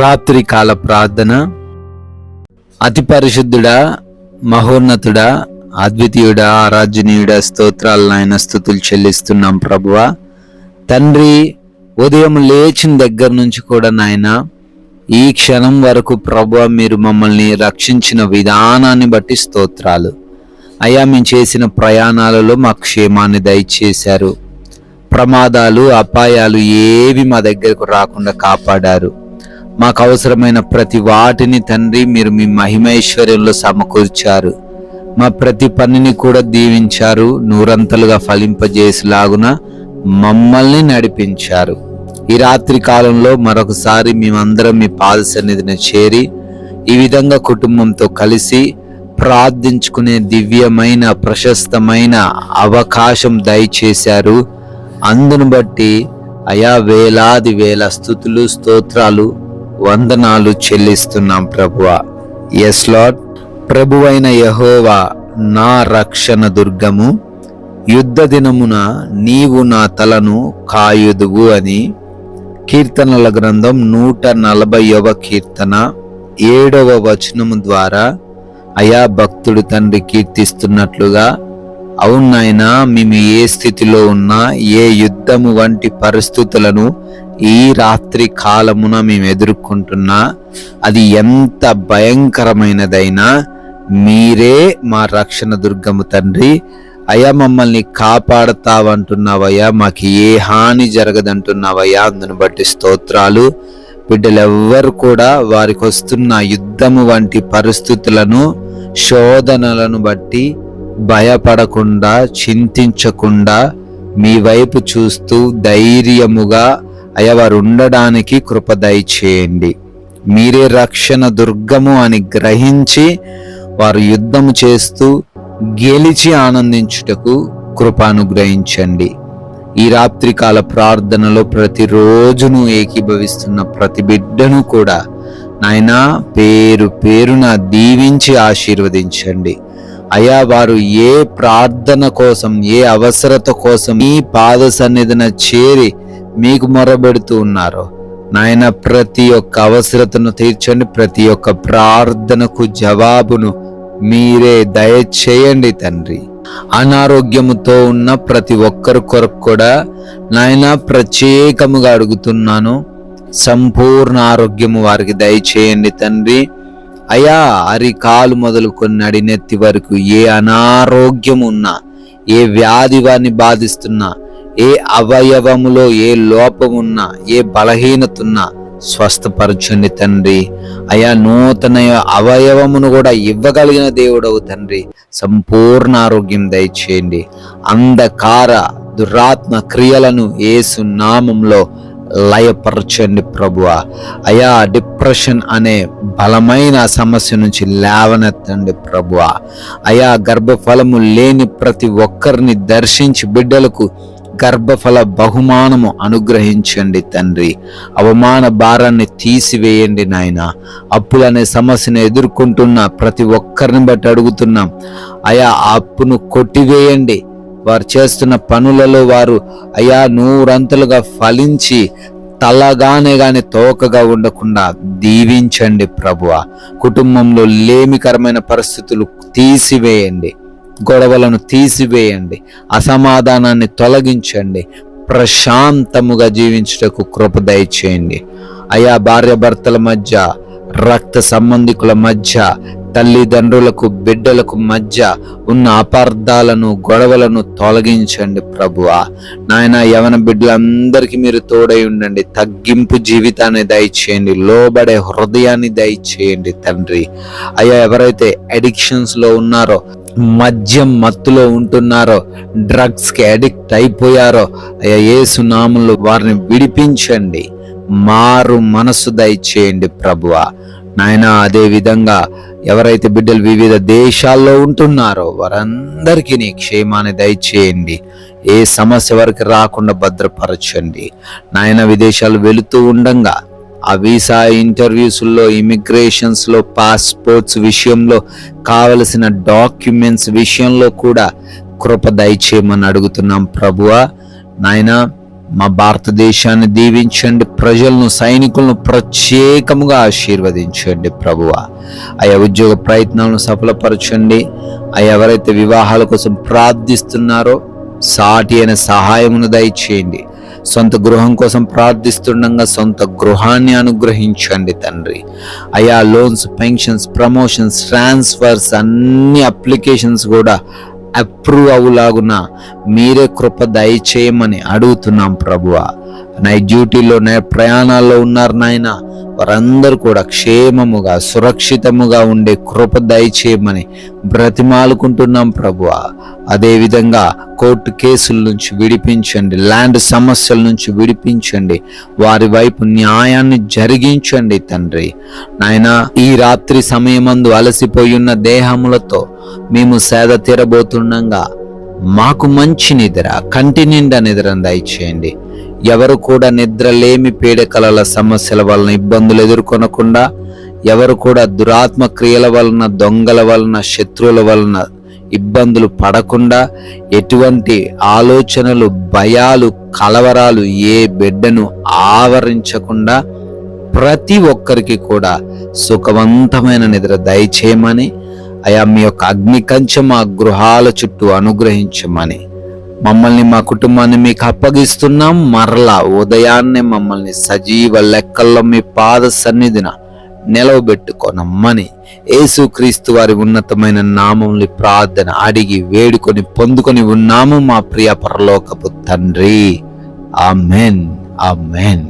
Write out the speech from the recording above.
రాత్రి కాల ప్రార్థన. అతి పరిశుద్ధుడా, మహోన్నతుడా, అద్వితీయుడా, ఆరాధ్యనీయుడా, స్తోత్రాలు నాయన, స్తుతులు చెల్లిస్తున్నాం ప్రభువా. తండ్రి, ఉదయం లేచిన దగ్గర నుంచి కూడా నాయన ఈ క్షణం వరకు ప్రభువా మీరు మమ్మల్ని రక్షించిన విధానాన్ని బట్టి స్తోత్రాలు అయ్యా. మేము చేసిన ప్రయాణాలలో మా క్షేమాన్ని దయచేశారు. ప్రమాదాలు, అపాయాలు ఏవి మా దగ్గరకు రాకుండా కాపాడారు. మాకు అవసరమైన ప్రతి వాటిని తండ్రి మీరు మీ మహిమైశ్వర్యంలో సమకూర్చారు. మా ప్రతి పనిని కూడా దీవించారు. నూరంతలుగా ఫలింపజేసేలాగున మమ్మల్ని నడిపించారు. ఈ రాత్రి కాలంలో మరొకసారి మేమందరం మీ పాద సన్నిధిని చేరి ఈ విధంగా కుటుంబంతో కలిసి ప్రార్థించుకునే దివ్యమైన ప్రశస్తమైన అవకాశం దయచేశారు. అందును బట్టి అయా వేలాది వేల స్తుతులు, స్తోత్రాలు, వందనాలు చెల్లిస్తున్నాం ప్రభువా. Yes lord. ప్రభువైన యెహోవా నా రక్షణ దుర్గము, యుద్ధ దినమున నీవు నా తలను కాయుదువు అని కీర్తనల గ్రంథం 140వ కీర్తన 7వ వచనము ద్వారా అయా భక్తుడు తండ్రి కీర్తిస్తున్నట్లుగా, అవును నాయనా, మేము ఏ స్థితిలో ఉన్నా, ఏ యుద్ధము వంటి పరిస్థితులను ఈ రాత్రి కాలమున మేము ఎదుర్కొంటున్నా, అది ఎంత భయంకరమైనదైనా మీరే మా రక్షణ దుర్గము తండ్రి. అయ్యా మమ్మల్ని కాపాడతావంటున్నావయ్యా, మాకు ఏ హాని జరగదంటున్నావయ్యా. అందును బట్టి స్తోత్రాలు. బిడ్డలెవ్వరు కూడా వారికి వస్తున్న యుద్ధము వంటి పరిస్థితులను, శోధనలను బట్టి భయపడకుండా, చింతించకుండా మీ వైపు చూస్తూ ధైర్యముగా అయ్యా వారు ఉండడానికి కృప దయచేయండి. మీరే రక్షణ దుర్గము అని గ్రహించి వారు యుద్ధము చేస్తూ గెలిచి ఆనందించుటకు కృప అనుగ్రహించండి. ఈ రాత్రికాల ప్రార్థనలో ప్రతిరోజును ఏకీభవిస్తున్న ప్రతి బిడ్డను కూడా నాయనా పేరు పేరున దీవించి ఆశీర్వదించండి. అయా వారు ఏ ప్రార్థన కోసం, ఏ అవసరత కోసం ఈ పాద సన్నిధిన చేరి మీకు మొరబెడుతూ ఉన్నారో నాయన, ప్రతి ఒక్క అవసరతను తీర్చండి. ప్రతి ఒక్క ప్రార్థనకు జవాబును మీరే దయచేయండి తండ్రి. అనారోగ్యముతో ఉన్న ప్రతి ఒక్కరి కొరకు కూడా నాయన ప్రత్యేకముగా అడుగుతున్నాను, సంపూర్ణ ఆరోగ్యము వారికి దయచేయండి తండ్రి. అయా అరికాలు మొదలుకొని నడినెత్తి వరకు ఏ అనారోగ్యం ఉన్నా, ఏ వ్యాధి వారిని బాధిస్తున్నా, ఏ అవయవములో ఏ లోపమున్నా, ఏ బలహీనత ఉన్నా స్వస్థపరచండి తండ్రి. అయా నూతన అవయవమును కూడా ఇవ్వగలిగిన దేవుడవు తండ్రి. సంపూర్ణ ఆరోగ్యం దయచేయండి. అంధకార దురాత్మ క్రియలను యేసు నామంలో లయపరచండి ప్రభువా. అయా డిప్రెషన్ అనే బలమైన సమస్య నుంచి లేవనెత్తండి ప్రభువా. అయా గర్భఫలము లేని ప్రతి ఒక్కరిని దర్శించి బిడ్డలకు గర్భఫల బహుమానము అనుగ్రహించండి తండ్రి. అవమాన భారాన్ని తీసివేయండి నాయన. అప్పులనే సమస్యను ఎదుర్కొంటున్న ప్రతి ఒక్కరిని బట్టి అడుగుతున్నాం, అయా అప్పును కొట్టివేయండి. వారు చేస్తున్న పనులలో వారు అయా నూరంతలుగా ఫలించి తలగానే గాని తోకగా ఉండకుండా దీవించండి ప్రభువా. కుటుంబంలో లేమికరమైన పరిస్థితులు తీసివేయండి, గొడవలను తీసివేయండి, అసమాధానాన్ని తొలగించండి. ప్రశాంతముగా జీవించుటకు కృప దయచేయండి. అయా భార్యాభర్తల మధ్య, రక్త సంబంధికుల మధ్య, తల్లిదండ్రులకు బిడ్డలకు మధ్య ఉన్న అపార్థాలను, గొడవలను తొలగించండి ప్రభువా. నాయన యవన బిడ్డలందరికీ మీరు తోడై ఉండండి. తగ్గింపు జీవితాన్ని దయచేయండి. లోబడే హృదయాన్ని దయచేయండి తండ్రి. అయ్యా ఎవరైతే అడిక్షన్స్ లో ఉన్నారో, మద్యం మత్తులో ఉంటున్నారో, డ్రగ్స్ కి అడిక్ట్ అయిపోయారో, అయ్యా యేసు నామములో వారిని విడిపించండి. మారు మనసు దయచేయండి ప్రభువా. నాయన అదే విధంగా ఎవరైతే బిడ్డలు వివిధ దేశాల్లో ఉంటున్నారో వారందరికీ నీ క్షేమాన్ని దయచేయండి. ఏ సమస్య వరకు రాకుండా భద్రపరచండి నాయన. విదేశాలు వెళుతూ ఉండంగా ఆ వీసా ఇంటర్వ్యూస్లో, ఇమిగ్రేషన్స్లో, పాస్పోర్ట్స్ విషయంలో, కావలసిన డాక్యుమెంట్స్ విషయంలో కూడా కృప దయచేయమని అడుగుతున్నాం ప్రభువా. నాయన మా భారతదేశాన్ని దీవించండి, ప్రజలను, సైనికులను ప్రత్యేకముగా ఆశీర్వదించండి ప్రభువా. ఆయా ఉద్యోగ ప్రయత్నాలను సఫలపరచండి. ఎవరైతే వివాహాల కోసం ప్రార్థిస్తున్నారో సాటి అయిన సహాయమును దయచేయండి. సొంత గృహం కోసం ప్రార్థిస్తుండగా సొంత గృహాన్ని అనుగ్రహించండి తండ్రి. లోన్స్, పెన్షన్స్, ప్రమోషన్స్, ట్రాన్స్ఫర్స్ అన్ని అప్లికేషన్స్ కూడా అప్రూవ్ అవులాగున మీరే కృప దయచేయమని అడుగుతున్నాం ప్రభువా. నైట్ డ్యూటీలో, ప్రయాణాల్లో ఉన్నారు నాయన, వారందరూ కూడా క్షేమముగా, సురక్షితముగా ఉండే కృప దయచేయమని బ్రతిమాలుకుంటున్నాం ప్రభువా. అదేవిధంగా కోర్టు కేసుల నుంచి విడిపించండి, ల్యాండ్ సమస్యల నుంచి విడిపించండి, వారి వైపు న్యాయాన్ని జరిగించండి తండ్రి. నాయన, ఈ రాత్రి సమయమందు అలసిపోయి ఉన్న దేహములతో మేము సేద తీరబోతుండగా మాకు మంచి నిద్ర, కంటి నిండా నిద్రను దయచేయండి. ఎవరు కూడా నిద్రలేమి, పీడకలల సమస్యల వలన ఇబ్బందులు ఎదుర్కొనకుండా, ఎవరు కూడా దురాత్మ క్రియల వలన, దొంగల వలన, శత్రువుల వలన ఇబ్బందులు పడకుండా, ఎటువంటి ఆలోచనలు, భయాలు, కలవరాలు ఏ బిడ్డను ఆవరించకుండా ప్రతి ఒక్కరికి కూడా సుఖవంతమైన నిద్ర దయచేయమని, మీ యొక్క అగ్ని కంచె మా గృహాల చుట్టూ అనుగ్రహించమని, మమ్మల్ని, మా కుటుంబాన్ని మీకు అప్పగిస్తున్నాం. మరలా ఉదయాన్నే మమ్మల్ని సజీవ లెక్కల్లో మీ పాద సన్నిధిన నిలవబెట్టుకోనమ్మని యేసుక్రీస్తు వారి ఉన్నతమైన నామముని ప్రార్థన అడిగి వేడుకొని పొందుకొని ఉన్నాము మా ప్రియ పరలోకపు తండ్రి. Amen, amen.